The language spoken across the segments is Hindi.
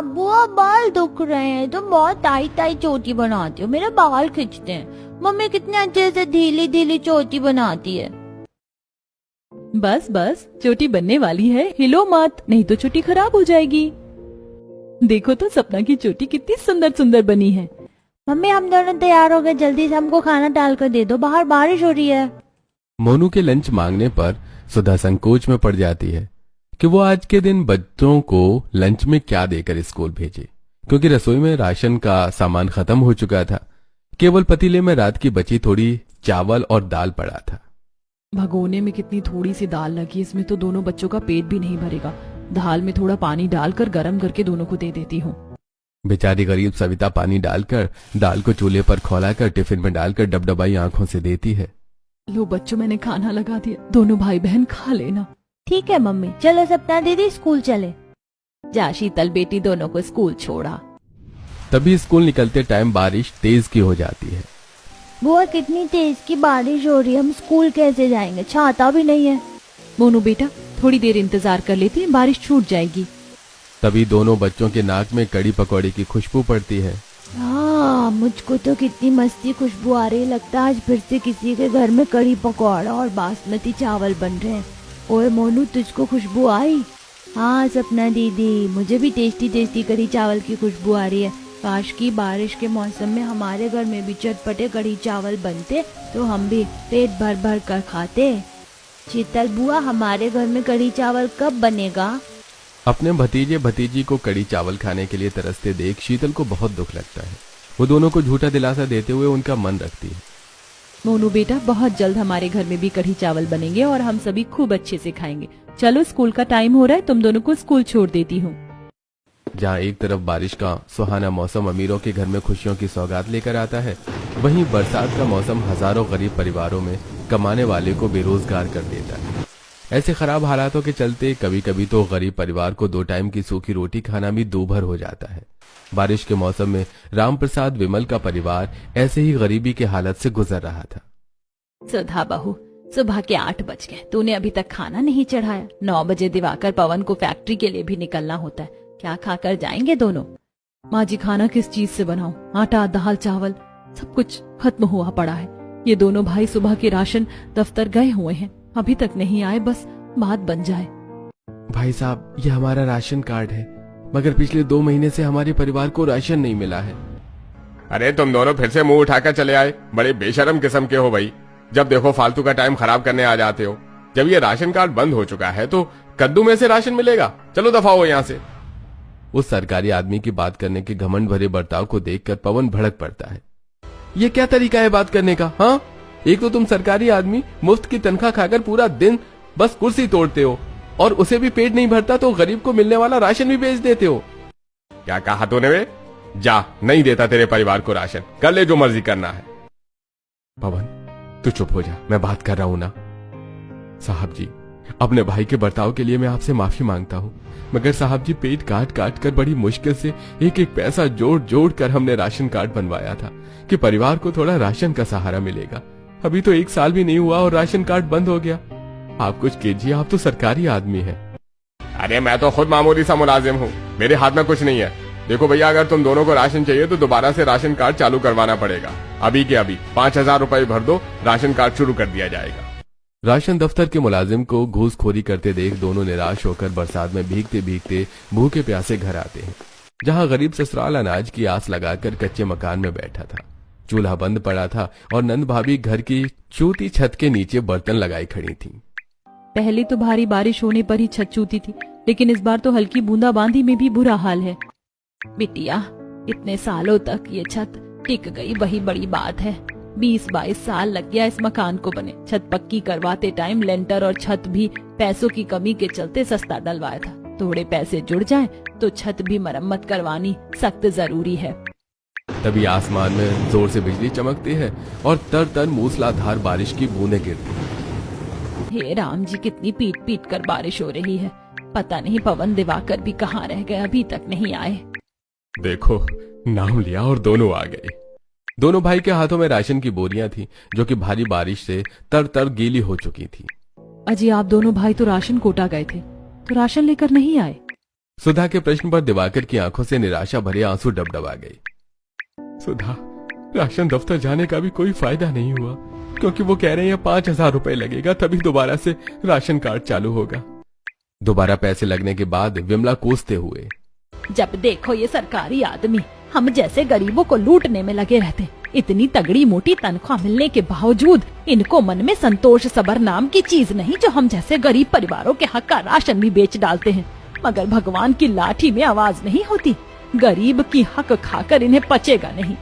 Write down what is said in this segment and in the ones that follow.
बुआ बाल दुख रहे हैं, तुम बहुत टाइट टाइट चोटी बनाती हो, मेरे बाल खींचते हैं। मम्मी कितने अच्छे से ढीली ढीली चोटी बनाती है। बस बस चोटी बनने वाली है, हिलो मत, नहीं तो चोटी खराब हो जाएगी। देखो तो सपना की चोटी कितनी सुंदर सुंदर बनी है। मम्मी हम दोनों तैयार हो गए, जल्दी से हमको खाना डाल कर दे दो, बाहर बारिश हो रही है। मोनू के लंच मांगने पर सुधा संकोच में पड़ जाती है कि वो आज के दिन बच्चों को लंच में क्या देकर स्कूल भेजे, क्योंकि रसोई में राशन का सामान खत्म हो चुका था। केवल पतीले में रात की बची थोड़ी चावल और दाल पड़ा था। भगोने में कितनी थोड़ी सी दाल लगी, इसमें तो दोनों बच्चों का पेट भी नहीं भरेगा। दाल में थोड़ा पानी डालकर गर्म करके दोनों को दे देती हूँ। बेचारी गरीब सविता पानी डालकर दाल को चूल्हे पर खौलाकर टिफिन में डालकर डबडबाई आंखों से देती है। लो बच्चों, मैंने खाना लगा दिया, दोनों भाई बहन खा लेना। ठीक है मम्मी, चलो सपना दीदी स्कूल चले। जा शीतल बेटी, दोनों को स्कूल छोड़ा। तभी स्कूल निकलते टाइम बारिश तेज की हो जाती है। बुआ कितनी तेज की बारिश हो रही है, हम स्कूल कैसे जाएंगे, छाता भी नहीं है। मोनू बेटा थोड़ी देर इंतजार कर लेती है, बारिश छूट जाएगी। तभी दोनों बच्चों के नाक में कड़ी पकौड़े की खुशबू पड़ती है। हाँ, मुझको तो कितनी मस्ती खुशबू आ रही है, लगता है आज फिर से किसी के घर में कड़ी पकौड़ा और बासमती चावल बन रहे हैं। ओए मोनू, तुझको खुशबू आई? हाँ सपना दीदी, मुझे भी टेस्टी टेस्टी कड़ी चावल की खुशबू आ रही है। काश की बारिश के मौसम में हमारे घर में भी चटपटे कड़ी चावल बनते तो हम भी पेट भर भर कर खाते। शीतल बुआ, हमारे घर में कड़ी चावल कब बनेगा? अपने भतीजे भतीजी को कड़ी चावल खाने के लिए तरसते देख शीतल को बहुत दुख लगता है। वो दोनों को झूठा दिलासा देते हुए उनका मन रखती है। मोनू बेटा, बहुत जल्द हमारे घर में भी कढ़ी चावल बनेंगे और हम सभी खूब अच्छे से खाएंगे। चलो स्कूल का टाइम हो रहा है, तुम दोनों को स्कूल छोड़ देती हूँ। जहाँ एक तरफ बारिश का सुहाना मौसम अमीरों के घर में खुशियों की सौगात लेकर आता है, वहीं बरसात का मौसम हजारों गरीब परिवारों में कमाने वाले को बेरोजगार कर देता है। ऐसे खराब हालातों के चलते कभी कभी तो गरीब परिवार को 2 टाइम की सूखी रोटी खाना भी दूभर हो जाता है। बारिश के मौसम में राम प्रसाद विमल का परिवार ऐसे ही गरीबी के हालत से गुजर रहा था। सुधा बहू, सुबह के 8 बज गए, तूने अभी तक खाना नहीं चढ़ाया। 9 बजे दिवाकर पवन को फैक्ट्री के लिए भी निकलना होता है, क्या खाकर जाएंगे दोनों? माँ जी, खाना किस चीज से बनाऊं? आटा, दाल, चावल सब कुछ खत्म हुआ पड़ा है। ये दोनों भाई सुबह के राशन दफ्तर गए हुए हैं, अभी तक नहीं आए, बस बात बन जाए। भाई साहब, ये हमारा राशन कार्ड है, मगर पिछले 2 महीने से हमारे परिवार को राशन नहीं मिला है। अरे तुम दोनों फिर से मुंह उठाकर चले आए, बड़े बेशरम किस्म के हो भाई। जब देखो फालतू का टाइम खराब करने आ जाते हो। जब ये राशन कार्ड बंद हो चुका है तो कद्दू में से राशन मिलेगा, चलो दफा हो यहाँ से। उस सरकारी आदमी की बात करने के घमंड भरे बर्ताव को देखकर पवन भड़क पड़ता है। ये क्या तरीका है बात करने का? हाँ, एक तो तुम सरकारी आदमी मुफ्त की तनख्वाह खाकर पूरा दिन बस कुर्सी तोड़ते हो, और उसे भी पेट नहीं भरता तो गरीब को मिलने वाला राशन भी बेच देते हो। क्या कहा तूने वे? जा, नहीं देता तेरे परिवार को राशन, कर ले जो मर्जी करना है। पवन, तू चुप हो जा, मैं बात कर रहा हूं ना। साहब जी, अपने भाई के बर्ताव के लिए मैं आपसे माफी मांगता हूँ, मगर साहब जी पेट काट काट कर बड़ी मुश्किल से एक एक पैसा जोड़ जोड़ कर हमने राशन कार्ड बनवाया था कि परिवार को थोड़ा राशन का सहारा मिलेगा। अभी तो 1 साल भी नहीं हुआ और राशन कार्ड बंद हो गया। आप कुछ कीजिए, आप तो सरकारी आदमी हैं। अरे मैं तो खुद मामूली सा मुलाजिम हूँ, मेरे हाथ में कुछ नहीं है। देखो भैया, अगर तुम दोनों को राशन चाहिए तो दोबारा से राशन कार्ड चालू करवाना पड़ेगा। अभी के अभी 5000 रुपए भर दो, राशन कार्ड शुरू कर दिया जाएगा। राशन दफ्तर के मुलाजिम को घूसखोरी करते देख दोनों निराश होकर बरसात में भीगते भीगते भूखे प्यासे घर आते हैं, जहां गरीब ससुराल अनाज की आस लगाकर कच्चे मकान में बैठा था। चूल्हा बंद पड़ा था और नंद भाभी घर की चूती छत के नीचे बर्तन लगाई खड़ी थी। पहले तो भारी बारिश होने पर ही छत चूती थी, लेकिन इस बार तो हल्की बूंदाबांदी में भी बुरा हाल है। बिटिया, इतने सालों तक ये छत टिक गई, वही बड़ी बात है। 20-22 साल लग गया इस मकान को बने। छत पक्की करवाते टाइम लेंटर और छत भी पैसों की कमी के चलते सस्ता डलवाया था। थोड़े पैसे जुड़ जाएं तो छत भी मरम्मत करवानी सख्त जरूरी है। तभी आसमान में जोर से बिजली चमकती है और तर तर मूसलाधार बारिश की बूंदें गिरती हैं। हे राम जी, कितनी पीट पीट कर बारिश हो रही है। पता नहीं पवन दिवाकर भी कहाँ रह गए, अभी तक नहीं आए। देखो, नाम लिया और दोनों आ गए। दोनों भाई के हाथों में राशन की बोरियां थी, जो कि भारी बारिश से तर तर गीली हो चुकी थी। अजी, आप दोनों भाई तो राशन कोटा गए थे, तो राशन लेकर नहीं आए? सुधा के प्रश्न पर दिवाकर की आंखों से निराशा भरे आंसू डबडबा गई। सुधा, राशन दफ्तर जाने का भी कोई फायदा नहीं हुआ, क्योंकि वो कह रहे हैं 5,000 रुपए लगेगा तभी दोबारा से राशन कार्ड चालू होगा। दोबारा पैसे लगने के बाद विमला कोसते हुए, जब देखो ये सरकारी आदमी हम जैसे गरीबों को लूटने में लगे रहते। इतनी तगड़ी मोटी तनख्वाह मिलने के बावजूद इनको मन में संतोष सबर नाम की चीज नहीं, जो हम जैसे गरीब परिवारों के हक का राशन भी बेच डालते हैं। मगर भगवान की लाठी में आवाज नहीं होती। गरीब की हक खाकर इन्हें पचेगा नहीं।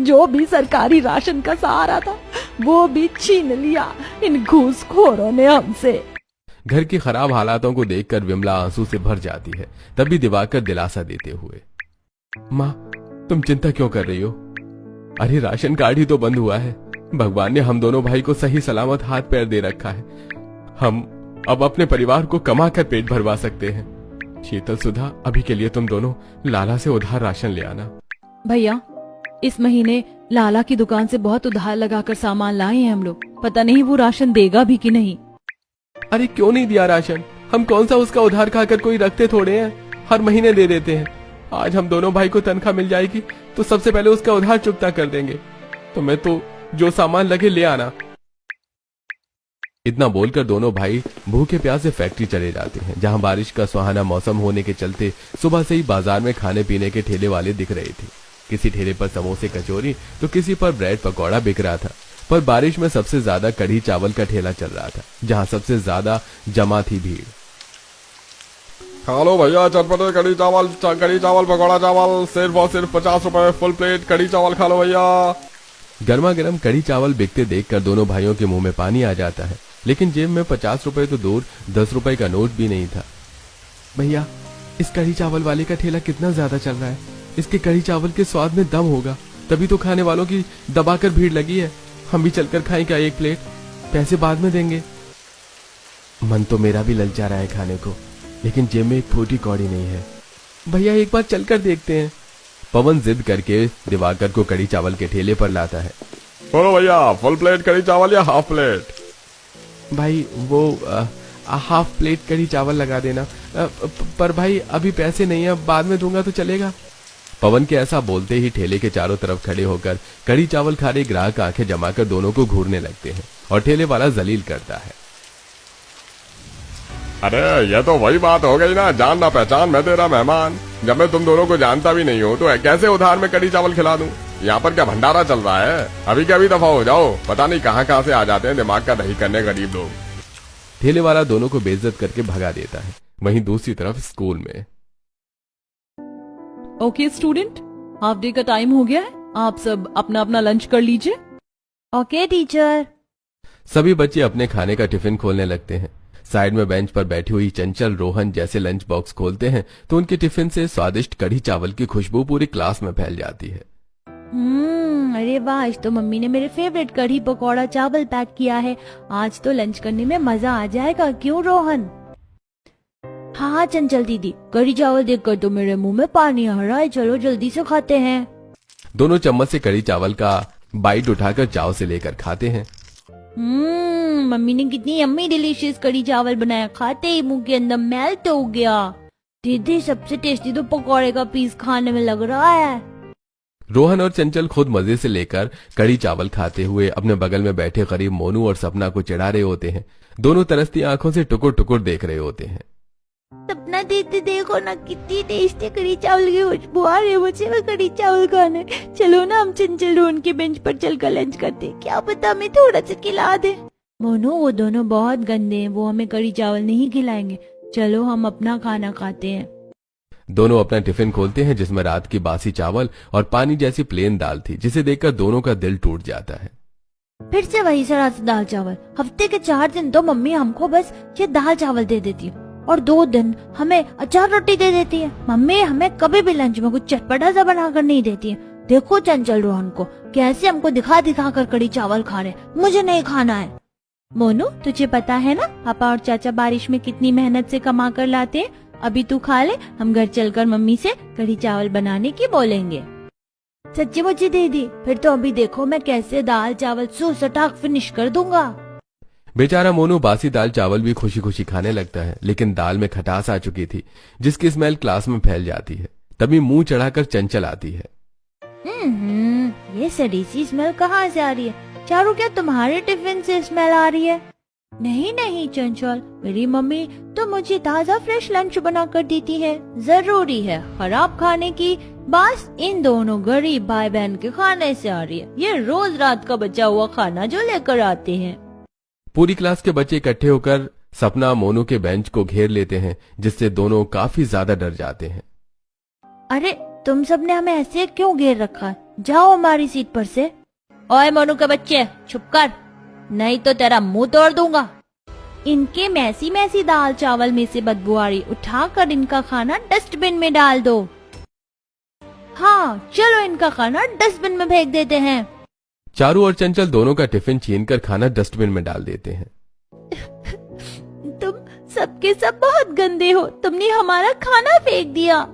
जो भी सरकारी राशन का सहारा था वो भी छीन लिया इन घूसखोरों ने हमसे। घर की खराब हालातों को देखकर विमला आंसू से भर जाती है। तभी दिवाकर दिलासा देते हुए, माँ तुम चिंता क्यों कर रही हो? अरे राशन कार्ड ही तो बंद हुआ है। भगवान ने हम दोनों भाई को सही सलामत हाथ पैर दे रखा है। हम अब अपने परिवार को कमा कर पेट भरवा सकते हैं। शीतल, सुधा, अभी के लिए तुम दोनों लाला से उधार राशन ले आना। भैया, इस महीने लाला की दुकान से बहुत उधार लगाकर सामान लाए हैं हम लोग। पता नहीं वो राशन देगा भी कि नहीं। अरे क्यों नहीं दिया राशन? हम कौन सा उसका उधार खाकर कोई रखते थोड़े हैं, हर महीने दे देते हैं। आज हम दोनों भाई को तनख्वाह मिल जाएगी तो सबसे पहले उसका उधार चुकता कर देंगे। तो मैं तो जो सामान लगे ले आना। इतना बोलकर दोनों भाई भूखे प्यासे फैक्ट्री चले जाते हैं, जहां बारिश का सुहाना मौसम होने के चलते सुबह से ही बाजार में खाने पीने के ठेले वाले दिख रहे थे। किसी ठेले पर समोसे कचौरी तो किसी पर ब्रेड पकौड़ा बिक रहा था। पर बारिश में सबसे ज्यादा कढ़ी चावल का ठेला चल रहा था, जहां सबसे ज्यादा जमा थी भीड़। खा लो भैया चटपटे कढ़ी चावल पकौड़ा चावल, सिर्फ और सिर्फ 50 रुपए फुल प्लेट कढ़ी चावल खा लो भैया। गर्मा गर्म कढ़ी चावल बिकते देखकर दोनों भाइयों के मुंह में पानी आ जाता है, लेकिन जेब में 50 रुपए तो दूर 10 रुपए का नोट भी नहीं था। भैया, इस कढ़ी चावल वाले का ठेला कितना ज्यादा चल रहा है। इसके कढ़ी चावल के स्वाद में दम होगा, तभी तो खाने वालों की दबाकर भीड़ लगी है। हम भी चलकर खाएं क्या एक प्लेट? पैसे बाद में देंगे। मन तो मेरा भी ललचा रहा है खाने को, लेकिन जेब में एक फूटी कौड़ी नहीं है। भैया एक बार चलकर देखते हैं। पवन जिद करके दिवाकर को कढ़ी चावल के ठेले पर लाता है। बोलो भैया, फुल प्लेट कढ़ी चावल या हाफ प्लेट? भाई वो हाफ प्लेट कढ़ी चावल लगा देना। पर भाई अभी पैसे नहीं है, बाद में दूंगा तो चलेगा। पवन के ऐसा बोलते ही ठेले के चारों तरफ खड़े होकर कढ़ी चावल खा रहे ग्राहक आंखें जमाकर दोनों को घूरने लगते हैं और ठेले वाला जलील करता है। अरे ये तो वही बात हो गई ना, जान ना पहचान, मैं तेरा मेहमान। जब मैं तुम दोनों को जानता भी नहीं हूँ तो कैसे उधार में कढ़ी चावल खिला दूं? यहाँ पर क्या भंडारा चल रहा है? अभी क्या अभी दफा हो जाओ। पता नहीं कहाँ से आ जाते हैं दिमाग का दही करने गरीब लोग। ठेले वाला दोनों को बेइज्जत करके भगा देता है। वहीं दूसरी तरफ स्कूल में, ओके स्टूडेंट, हाफ डे का टाइम हो गया है, आप सब अपना अपना लंच कर लीजिए। Okay teacher. सभी बच्चे अपने खाने का टिफिन खोलने लगते हैं। साइड में बेंच पर बैठी हुई चंचल, रोहन जैसे लंच बॉक्स खोलते हैं तो उनके टिफिन से स्वादिष्ट कढ़ी चावल की खुशबू पूरी क्लास में फैल जाती है। अरे वाह, आज तो मम्मी ने मेरे फेवरेट कढ़ी पकौड़ा चावल पैक किया है। आज तो लंच करने में मजा आ जाएगा, क्यों रोहन? हाँ चंचल दीदी, कढ़ी चावल देखकर तो मेरे मुंह में पानी आ रहा है। चलो जल्दी से खाते हैं। दोनों चम्मच से कढ़ी चावल का बाइट उठाकर चाव से लेकर खाते हैं। मम्मी ने कितनी यम्मी डिलीशियस कढ़ी चावल बनाया, खाते ही मुंह के अंदर मेल्ट हो गया। दीदी सबसे टेस्टी तो पकौड़े का पीस खाने में लग रहा है। रोहन और चंचल खुद मजे से लेकर कढ़ी चावल खाते हुए अपने बगल में बैठे गरीब मोनू और सपना को चिढ़ा रहे होते हैं। दोनों तरसती आंखों से टुकुर टुकुर देख रहे होते हैं। सपना दीदी देखो ना, कितनी टेस्टी कढ़ी चावल की खुशबू आ रही है। मुझे भी कढ़ी चावल खाने। चलो ना हम चंचल रोहन के बेंच पर चलकर लंच करते, क्या पता हमें थोड़ा सा खिला दे। मोनू वो दोनों बहुत गंदे हैं, वो हमें कढ़ी चावल नहीं खिलाएंगे। चलो हम अपना खाना खाते हैं। दोनों अपना टिफिन खोलते हैं जिसमें रात की बासी चावल और पानी जैसी प्लेन दाल थी, जिसे देखकर दोनों का दिल टूट जाता है। फिर से वही सड़ा सा दाल चावल। हफ्ते के 4 दिन तो मम्मी हमको बस ये दाल चावल दे देती है और 2 दिन हमें अचार रोटी दे देती है। मम्मी हमें कभी भी लंच में कुछ चटपटा सा बनाकर नहीं देती है। देखो चंचल रोहन को कैसे हमको दिखा दिखा कर कढ़ी चावल खा रहे। मुझे नहीं खाना है। मोनू तुझे पता है ना पापा और चाचा बारिश में कितनी मेहनत से कमा कर लाते हैं। अभी तू खा ले, हम घर चलकर मम्मी से कढ़ी चावल बनाने की बोलेंगे। सच्ची मुच्ची दीदी, फिर तो अभी देखो मैं कैसे दाल चावल सटाक फिनिश कर दूंगा। बेचारा मोनू बासी दाल चावल भी खुशी खुशी खाने लगता है, लेकिन दाल में खटास आ चुकी थी जिसकी स्मेल क्लास में फैल जाती है। तभी मुंह चढ़ाकर चंचल आती है। ये सड़ी सी स्मेल कहाँ से आ रही है? चारू, क्या तुम्हारे टिफिन से स्मेल आ रही है? नहीं नहीं चंचल, मेरी मम्मी तो मुझे ताज़ा फ्रेश लंच बना कर देती है। जरूरी है खराब खाने की बात इन दोनों गरीब भाई बहन के खाने से आ रही है। ये रोज रात का बचा हुआ खाना जो लेकर आते हैं। पूरी क्लास के बच्चे इकट्ठे होकर सपना मोनू के बेंच को घेर लेते हैं, जिससे दोनों काफी ज्यादा डर जाते हैं। अरे तुम सबने हमें ऐसे क्यों घेर रखा है? जाओ हमारी सीट पर से। ओए मोनू के बच्चे, चुप कर, नहीं तो तेरा मुंह तोड़ दूंगा। इनके मैसी मैसी दाल चावल में से बदबू आ रही, उठाकर इनका खाना डस्टबिन में डाल दो। हाँ चलो, इनका खाना डस्टबिन में फेंक देते हैं। चारू और चंचल दोनों का टिफिन छीनकर खाना डस्टबिन में डाल देते हैं। तुम सबके सब बहुत गंदे हो, तुमने हमारा खाना फेंक दिया।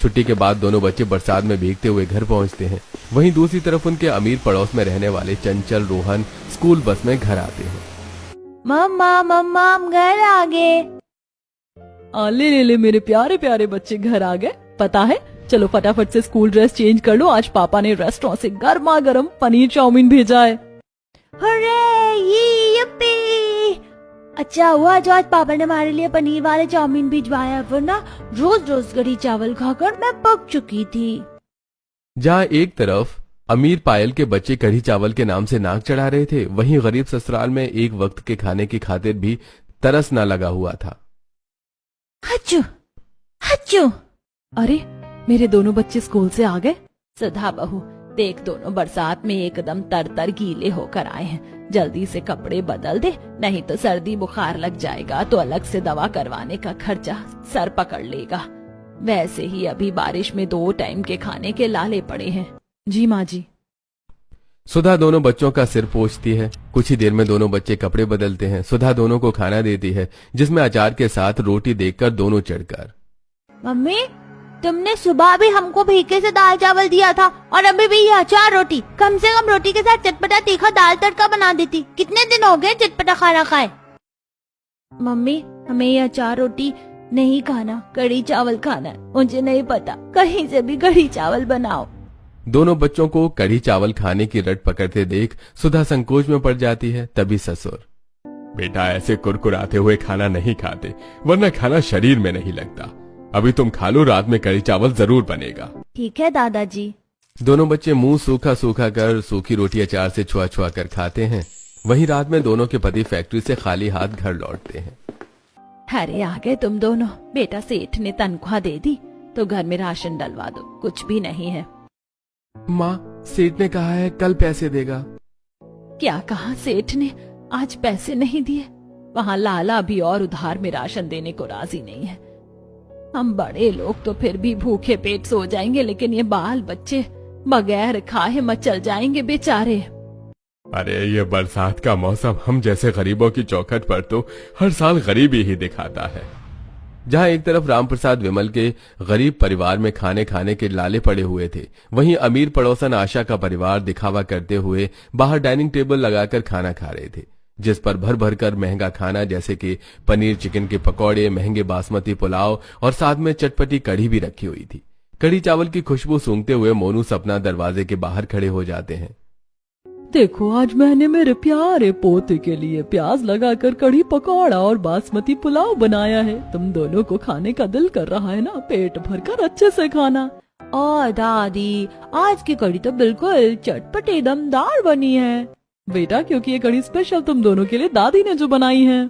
छुट्टी के बाद दोनों बच्चे बरसात में भीगते हुए घर पहुंचते हैं। वहीं दूसरी तरफ उनके अमीर पड़ोस में रहने वाले चंचल रोहन स्कूल बस में घर आते हैं। मम्मा मम्मा, हम घर आ गए। ले ले मेरे प्यारे प्यारे बच्चे घर आ गए। पता है, चलो फटाफट से स्कूल ड्रेस चेंज कर लो, आज पापा ने रेस्टोरेंट से गर्मा गर्म पनीर चाउमीन भेजा है। हरे यप्पी! अच्छा हुआ जो आज पापा ने हमारे लिए पनीर वाले चाउमीन भिजवाया, वरना रोज रोज कढ़ी चावल खाकर मैं पक चुकी थी। जहाँ एक तरफ अमीर पायल के बच्चे कढ़ी चावल के नाम से नाक चढ़ा रहे थे, वहीं गरीब ससुराल में एक वक्त के खाने की खातिर भी तरस न लगा हुआ था। हच्चू हच्चू। अरे मेरे दोनों बच्चे स्कूल से आ गए। सुधा बहू, देख दोनों बरसात में एकदम तर गीले होकर आए हैं। जल्दी से कपड़े बदल दे, नहीं तो सर्दी बुखार लग जाएगा तो अलग से दवा करवाने का खर्चा सर पकड़ लेगा। वैसे ही अभी बारिश में 2 टाइम के खाने के लाले पड़े हैं। जी माँ जी। सुधा दोनों बच्चों का सिर पोंछती है। कुछ ही देर में दोनों बच्चे कपड़े बदलते हैं। सुधा दोनों को खाना देती है, जिसमें अचार के साथ रोटी देकर दोनों चढ़कर। मम्मी, तुमने सुबह भी हमको भीखे से दाल चावल दिया था और अभी भी ये अचार रोटी। कम से कम रोटी के साथ चटपटा तीखा दाल तड़का बना देती। कितने दिन हो गए चटपटा खाना खाए? मम्मी, हमें ये अचार रोटी नहीं खाना, कढ़ी चावल खाना है। मुझे नहीं पता, कहीं से भी कढ़ी चावल बनाओ। दोनों बच्चों को कढ़ी चावल खाने की रट पकड़ते देख सुधा संकोच में पड़ जाती है। तभी ससुर, बेटा ऐसे कुरकुराते हुए खाना नहीं खाते, वरना खाना शरीर में नहीं लगता। अभी तुम खा लो, रात में कढ़ी चावल जरूर बनेगा। ठीक है दादाजी। दोनों बच्चे मुंह सूखा सूखा कर सूखी रोटी अचार से छुआ छुआ कर खाते हैं। वहीं रात में दोनों के पति फैक्ट्री से खाली हाथ घर लौटते हैं। अरे आ गए तुम दोनों। बेटा सेठ ने तनख्वाह दे दी तो घर में राशन डलवा दो, कुछ भी नहीं है। माँ, सेठ ने कहा है कल पैसे देगा। क्या कहा सेठ ने? आज पैसे नहीं दिए? वहाँ लाला भी और उधार में राशन देने को राजी नहीं है। हम बड़े लोग तो फिर भी भूखे पेट सो जाएंगे, लेकिन ये बाल बच्चे बगैर खाए मचल जाएंगे बेचारे। अरे ये बरसात का मौसम हम जैसे गरीबों की चौखट पर तो हर साल गरीबी ही दिखाता है। जहाँ एक तरफ रामप्रसाद विमल के गरीब परिवार में खाने खाने के लाले पड़े हुए थे, वहीं अमीर पड़ोसन आशा का परिवार दिखावा करते हुए बाहर डाइनिंग टेबल लगाकर खाना खा रहे थे, जिस पर भर भर कर महंगा खाना जैसे कि पनीर चिकन के पकौड़े, महंगे बासमती पुलाव और साथ में चटपटी कढ़ी भी रखी हुई थी। कढ़ी चावल की खुशबू सूंघते हुए मोनू सपना दरवाजे के बाहर खड़े हो जाते हैं। देखो, आज मैंने मेरे प्यारे पोते के लिए प्याज लगाकर कढ़ी पकौड़ा और बासमती पुलाव बनाया है। तुम दोनों को खाने का दिल कर रहा है ना? पेट भरकर अच्छे से खाना। और दादी, आज की कढ़ी तो बिल्कुल चटपटी दमदार बनी है। बेटा, क्योंकि ये कढ़ी स्पेशल तुम दोनों के लिए दादी ने जो बनाई है।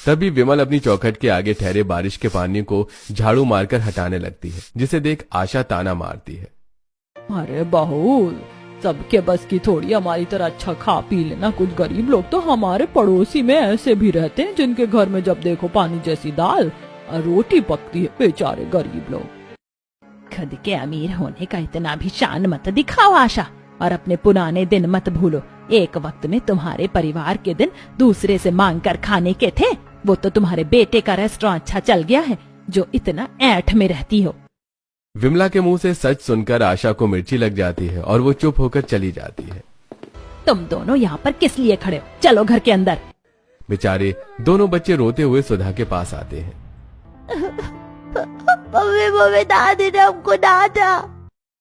तभी विमल अपनी चौखट के आगे ठहरे बारिश के पानी को झाड़ू मारकर हटाने लगती है, जिसे देख आशा ताना मारती है। अरे बहू, सबके बस की थोड़ी हमारी तरह अच्छा खा पी लेना। कुछ गरीब लोग तो हमारे पड़ोसी में ऐसे भी रहते हैं जिनके घर में जब देखो पानी जैसी दाल और रोटी पकती है। बेचारे गरीब लोग। खुद के अमीर होने का इतना भी शान मत दिखाओ आशा, और अपने पुराने दिन मत भूलो। एक वक्त में तुम्हारे परिवार के दिन दूसरे से मांग कर खाने के थे। वो तो तुम्हारे बेटे का रेस्टोरेंट अच्छा चल गया है जो इतना ऐठ में रहती हो। विमला के मुंह से सच सुनकर आशा को मिर्ची लग जाती है और वो चुप होकर चली जाती है। तुम दोनों यहाँ पर किस लिए खड़े हो? चलो घर के अंदर। बेचारे दोनों बच्चे रोते हुए सुधा के पास आते हैं। मम्मी मम्मी दादी ने हमको डांटा।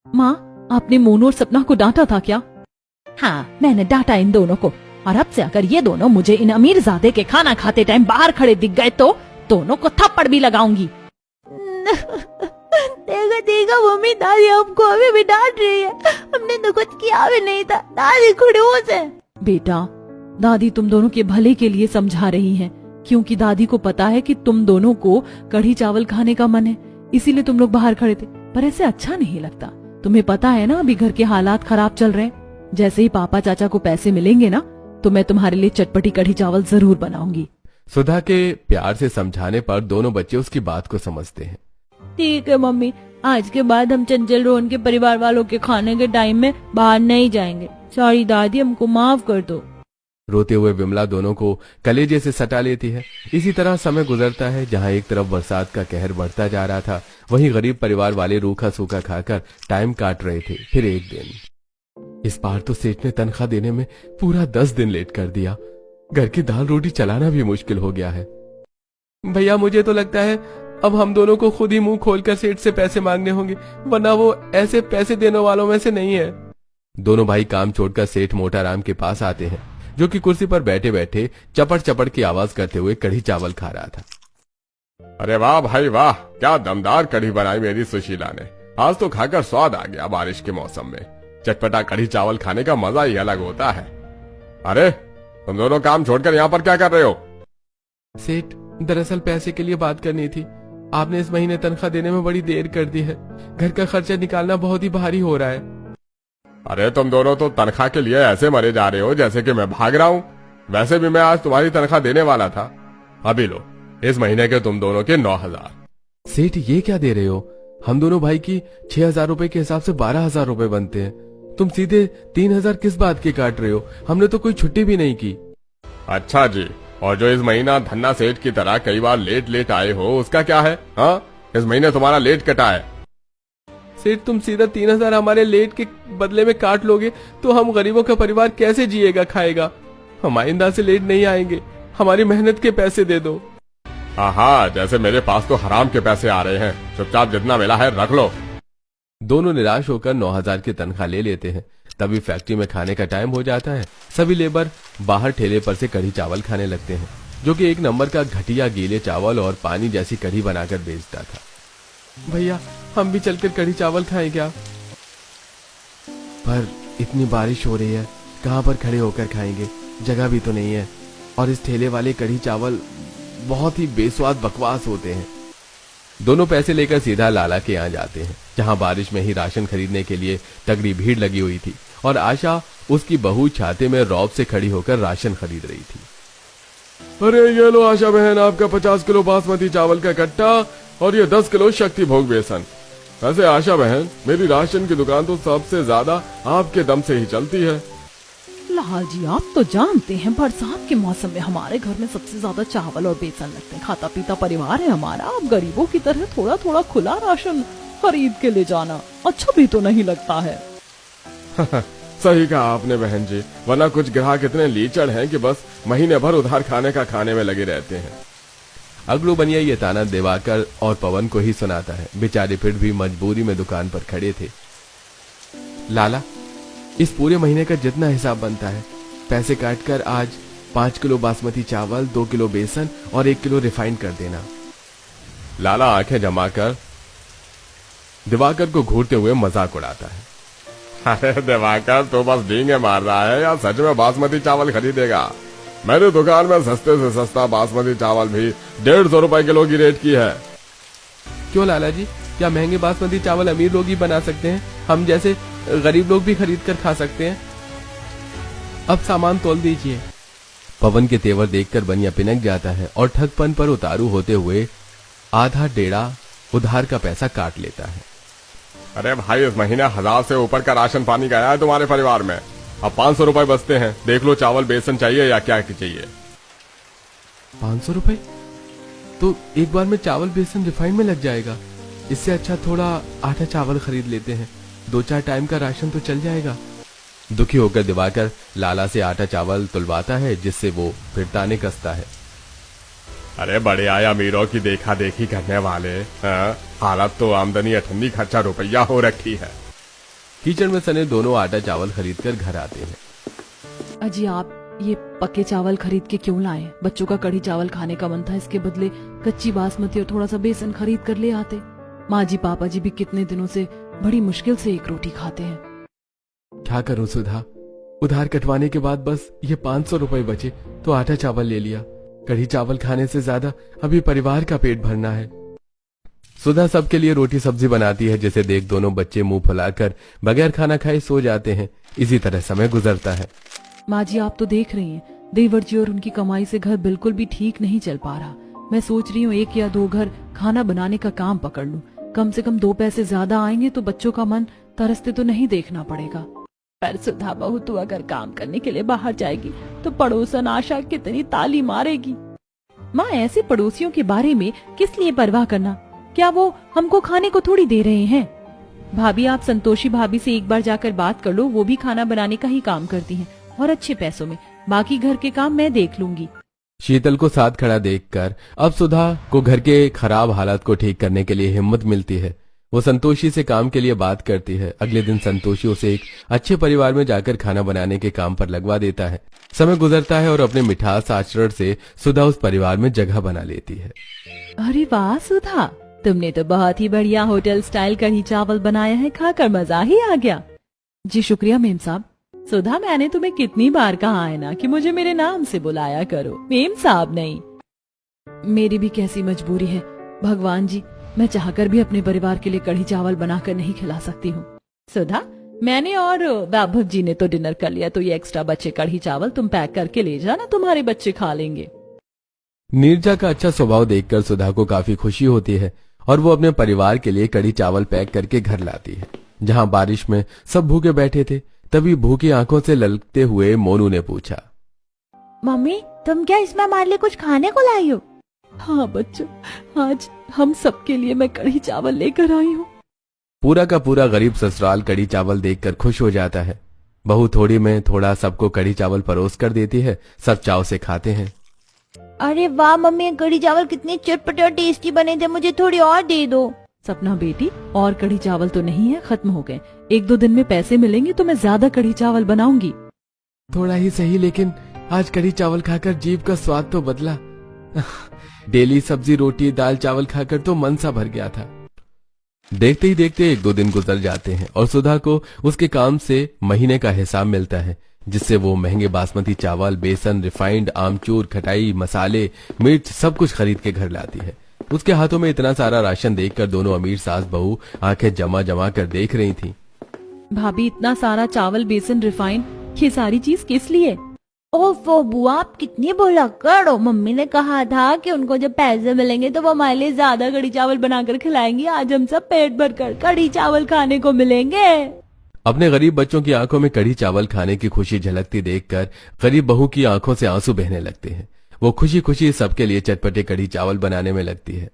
माँ, आपने मोनू और सपना को डांटा था क्या? हाँ, मैंने डांटा इन दोनों को, और अब से अगर ये दोनों मुझे इन अमीरजादे के खाना खाते टाइम बाहर खड़े दिख गए तो दोनों को थप्पड़ भी लगाऊंगी। देखो देखो मम्मी दादी हमको अभी भी डांट रही है, हमने तो कुछ किया भी नहीं था, दादी खड़ूस है। बेटा, दादी तुम दोनों के भले के लिए समझा रही हैं, क्योंकि दादी को पता है कि तुम दोनों को कढ़ी चावल खाने का मन है, इसीलिए तुम लोग बाहर खड़े थे। पर ऐसे अच्छा नहीं लगता। तुम्हें पता है ना अभी घर के हालात खराब चल रहे हैं। जैसे ही पापा चाचा को पैसे मिलेंगे ना तो मैं तुम्हारे लिए चटपटी कढ़ी चावल जरूर बनाऊंगी। सुधा के प्यार से समझाने पर दोनों बच्चे उसकी बात को समझते हैं। ठीक है मम्मी, आज के बाद हम चंचल रोहन के परिवार वालों के खाने के टाइम में बाहर नहीं जाएंगे। सॉरी दादी, हमको माफ कर दो। रोते हुए विमला दोनों को कलेजे से सटा लेती है। इसी तरह समय गुजरता है। जहां एक तरफ बरसात का कहर बढ़ता जा रहा था, वहीं गरीब परिवार वाले रूखा सूखा खाकर टाइम काट रहे थे। फिर एक दिन, इस बार तो सेठ ने तनख्वाह देने में पूरा 10 दिन लेट कर दिया। घर की दाल रोटी चलाना भी मुश्किल हो गया है। भैया, मुझे तो लगता है अब हम दोनों को खुद ही मुंह खोलकर सेठ से पैसे मांगने होंगे, वरना वो ऐसे पैसे देने वालों में से नहीं है। दोनों भाई काम छोड़कर सेठ मोटाराम के पास आते हैं, जो कि कुर्सी पर बैठे बैठे चपड़ चपड़ की आवाज करते हुए कढ़ी चावल खा रहा था। अरे वाह भाई वाह, क्या दमदार कढ़ी बनाई मेरी सुशीला ने। आज तो खाकर स्वाद आ गया। बारिश के मौसम में चटपटा कढ़ी चावल खाने का मजा ही अलग होता है। अरे तुम दोनों काम छोड़कर यहाँ पर क्या कर रहे हो? सेठ, दरअसल पैसे के लिए बात करनी थी। आपने इस महीने तनख्वाह देने में बड़ी देर कर दी है। घर का खर्चा निकालना बहुत ही भारी हो रहा है। अरे तुम दोनों तो तनख्वाह के लिए ऐसे मरे जा रहे हो जैसे कि मैं भाग रहा हूँ। वैसे भी मैं आज तुम्हारी तनख्वाह देने वाला था। अभी लो, इस महीने के तुम दोनों के 9,000। सेठ, ये क्या दे रहे हो? हम दोनों भाई की 6,000 रुपए के हिसाब से 12,000 रुपए बनते हैं। तुम सीधे 3,000 किस बात के काट रहे हो? हमने तो कोई छुट्टी भी नहीं की। अच्छा जी, और जो इस महीना धन्ना सेठ की तरह कई बार लेट आए हो, उसका क्या है? हाँ, इस महीने तुम्हारा लेट कटा है। सेठ, तुम सीधा 3,000 हमारे लेट के बदले में काट लोगे तो हम गरीबों का परिवार कैसे जिएगा खाएगा? हम आइंदा से लेट नहीं आएंगे। हमारी मेहनत के पैसे दे दो। हाँ, जैसे मेरे पास तो हराम के पैसे आ रहे हैं। चुपचाप जितना मिला है रख लो। दोनों निराश होकर 9,000 की तनख्वाह ले लेते हैं। तभी फैक्ट्री में खाने का टाइम हो जाता है। सभी लेबर बाहर ठेले पर से कढ़ी चावल खाने लगते हैं, जो कि एक नंबर का घटिया गीले चावल और पानी जैसी कढ़ी बनाकर बेचता था। भैया, हम भी चलकर कढ़ी चावल खाएं क्या? पर इतनी बारिश हो रही है, कहां पर खड़े होकर खाएंगे? जगह भी तो नहीं है। और इस ठेले वाले कढ़ी चावल बहुत ही बेस्वाद बकवास होते हैं। दोनों पैसे लेकर सीधा लाला के यहाँ जाते हैं, जहाँ बारिश में ही राशन खरीदने के लिए तगड़ी भीड़ लगी हुई थी और आशा उसकी बहू छाते में रौब से खड़ी होकर राशन खरीद रही थी। अरे ये लो आशा बहन, आपका 50 किलो बासमती चावल का कट्टा और ये 10 किलो शक्ति भोग बेसन। वैसे आशा बहन, मेरी राशन की दुकान तो सबसे ज्यादा आपके दम से ही चलती है। लाल जी, आप तो जानते हैं बरसात के मौसम में हमारे घर में सबसे ज्यादा चावल और बेसन लगते हैं। खाता पीता परिवार है हमारा। आप गरीबों की तरह थोड़ा थोड़ा खुला राशन खरीद के ले जाना अच्छा भी तो नहीं लगता है। सही कहा आपने बहन जी, वरना कुछ ग्राहक इतने लीचड़ हैं कि बस महीने भर उधार खाने में लगे रहते हैं। अगलू बनिया ये ताना दिवाकर और पवन को ही सुनाता है। बेचारे फिर भी मजबूरी में दुकान पर खड़े थे। लाला, इस पूरे महीने का जितना हिसाब बनता है पैसे काटकर आज 5 किलो बासमती चावल, 2 किलो बेसन और 1 किलो रिफाइंड कर देना। लाला आंखें जमाकर दिवाकर को घूरते हुए मजाक उड़ाता है। अरे दिवाकर, तो बस डींगे मार रहा है या सच में बासमती चावल खरीदेगा? मेरी दुकान में सस्ते से सस्ता बासमती चावल भी 150 रुपए किलो की रेट की है। क्यों लाला जी, क्या महंगे बासमती चावल अमीर लोग ही बना सकते हैं? हम जैसे गरीब लोग भी खरीद कर खा सकते हैं। अब सामान तोल दीजिए। पवन के तेवर देखकर बनिया पिनक जाता है और ठगपन पर उतारू होते हुए आधा डेढ़ा उधार का पैसा काट लेता है। अरे भाई, इस महीने 1000 से ऊपर का राशन पानी गया है तुम्हारे परिवार में। अब 500 रुपए बचते हैं। देख लो, चावल बेसन चाहिए या क्या चाहिए? 500 रुपए? तो एक बार में चावल बेसन रिफाइंड में लग जाएगा। इससे अच्छा थोड़ा आटा चावल खरीद लेते हैं। 2-4 टाइम का राशन तो चल जाएगा। दुखी होकर दिवाकर लाला से आटा चावल तुलवाता है, जिससे वो फिर ताने कसता है। अरे बड़े आया अमीरों की देखा देखी करने वाले, हाँ? हालत तो आमदनी अठन्नी खर्चा रुपया हो रखी है। कीचड़ में सने दोनों आटा चावल खरीद कर घर आते हैं। अजी आप ये पके चावल खरीद के क्यों लाए? बच्चों का कढ़ी चावल खाने का मन था, इसके बदले कच्ची बासमती और थोड़ा सा बेसन खरीद कर ले आते। माँ जी पापा जी भी कितने दिनों से बड़ी मुश्किल से एक रोटी खाते हैं। क्या करूं सुधा, उधार कटवाने के बाद बस ये 500 रुपए बचे तो आटा चावल ले लिया। कढ़ी चावल खाने से ज्यादा अभी परिवार का पेट भरना है। सुधा सबके लिए रोटी सब्जी बनाती है, जिसे देख दोनों बच्चे मुंह फुलाकर बगैर खाना खाए सो जाते हैं। इसी तरह समय गुजरता है। माँ जी आप तो देख रही हैं, देवर जी और उनकी कमाई से घर बिल्कुल भी ठीक नहीं चल पा रहा। मैं सोच रही हूँ 1 या 2 घर खाना बनाने का काम पकड़ लूं। कम से कम 2 पैसे ज्यादा आएंगे तो बच्चों का मन तरसते तो नहीं देखना पड़ेगा। पर सुधा बहू तू अगर काम करने के लिए बाहर जाएगी तो पड़ोसन आशा कितनी ताली मारेगी। माँ ऐसे पड़ोसियों के बारे में किस लिए परवाह करना? क्या वो हमको खाने को थोड़ी दे रहे हैं? भाभी आप संतोषी भाभी से एक बार जाकर बात कर लो, वो भी खाना बनाने का ही काम करती हैं और अच्छे पैसों में। बाकी घर के काम मैं देख लूंगी। शीतल को साथ खड़ा देखकर अब सुधा को घर के खराब हालात को ठीक करने के लिए हिम्मत मिलती है। वो संतोषी से काम के लिए बात करती है। अगले दिन संतोषी उसे एक अच्छे परिवार में जाकर खाना बनाने के काम पर लगवा देता है। समय गुजरता है और अपने मिठास आचरण से सुधा उस परिवार में जगह बना लेती है। अरे वाह सुधा, तुमने तो बहुत ही बढ़िया होटल स्टाइल कढ़ी चावल बनाया है, खाकर मजा ही आ गया। जी शुक्रिया मेम साहब। सुधा मैंने तुम्हें कितनी बार कहा है ना कि मुझे मेरे नाम से बुलाया करो, मेम साहब नहीं। मेरी भी कैसी मजबूरी है भगवान जी, मैं चाहकर भी अपने परिवार के लिए कढ़ी चावल बनाकर नहीं खिला सकती हूँ। सुधा मैंने और वैभव जी ने तो डिनर कर लिया, तो ये एक्स्ट्रा बचे कढ़ी चावल तुम पैक करके ले जाना, तुम्हारे बच्चे खा लेंगे। नीरजा का अच्छा स्वभाव देखकर सुधा को काफी खुशी होती है और वो अपने परिवार के लिए कढ़ी चावल पैक करके घर लाती है। जहाँ बारिश में सब भूखे बैठे थे, तभी भूखी आंखों से ललकते हुए मोनू ने पूछा, मम्मी तुम क्या इसमें हमारे लिए कुछ खाने को लाई हो? हाँ बच्चों, आज हम सबके लिए मैं कढ़ी चावल लेकर आई हूँ। पूरा का पूरा गरीब ससुराल कढ़ी चावल देखकर खुश हो जाता है। बहू थोड़ी में थोड़ा सबको कढ़ी चावल परोस कर देती है। सब चाव से खाते हैं। अरे वाह मम्मी, कढ़ी चावल कितने चटपटे और टेस्टी बने थे, मुझे थोड़ी और दे दो। सपना बेटी, और कढ़ी चावल तो नहीं है, खत्म हो गए। 1-2 दिन में पैसे मिलेंगे तो मैं ज्यादा कढ़ी चावल बनाऊंगी। थोड़ा ही सही, लेकिन आज कढ़ी चावल खाकर जीभ का स्वाद तो बदला। डेली सब्जी रोटी दाल चावल खाकर तो मन सा भर गया था। देखते ही देखते 1-2 दिन गुजर जाते हैं और सुधा को उसके काम से महीने का हिसाब मिलता है, जिससे वो महंगे बासमती चावल, बेसन, रिफाइंड, आमचूर, खटाई, मसाले, मिर्च सब कुछ खरीद के घर लाती है। उसके हाथों में इतना सारा राशन देखकर दोनों अमीर सास बहू आंखें जमा जमा कर देख रही थीं। भाभी इतना सारा चावल, बेसन, रिफाइंड, ये सारी चीज किस लिए? ओफो बुआ, आप कितनी बोला करो। मम्मी ने कहा था कि उनको जब पैसे मिलेंगे तो वो हमारे लिए ज्यादा कढ़ी चावल बनाकर खिलाएंगी। आज हम सब पेट भर कर कढ़ी चावल खाने को मिलेंगे। अपने गरीब बच्चों की आंखों में कढ़ी चावल खाने की खुशी झलकती देखकर गरीब बहू की आंखों से आंसू बहने लगते हैं। वो खुशी खुशी सबके लिए चटपटे कढ़ी चावल बनाने में लगती है।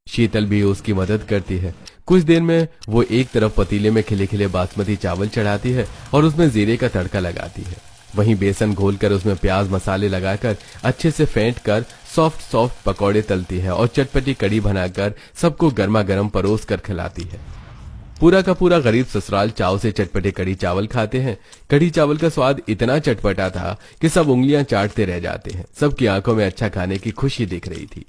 शीतल भी उसकी मदद करती है। कुछ देर में वो एक तरफ पतीले में खिले खिले बासमती चावल चढ़ाती है और उसमें जीरे का तड़का लगाती है। वहीं बेसन घोलकर उसमें प्याज मसाले लगाकर अच्छे से फेंट कर सॉफ्ट सॉफ्ट पकौड़े तलती है और चटपटी कढ़ी बनाकर सबको गर्मा गर्म परोस कर खिलाती है। पूरा का पूरा गरीब ससुराल चाव से चटपटे कढ़ी चावल खाते हैं। कढ़ी चावल का स्वाद इतना चटपटा था कि सब उंगलियां चाटते रह जाते हैं। सबकी आंखों में अच्छा खाने की खुशी दिख रही थी।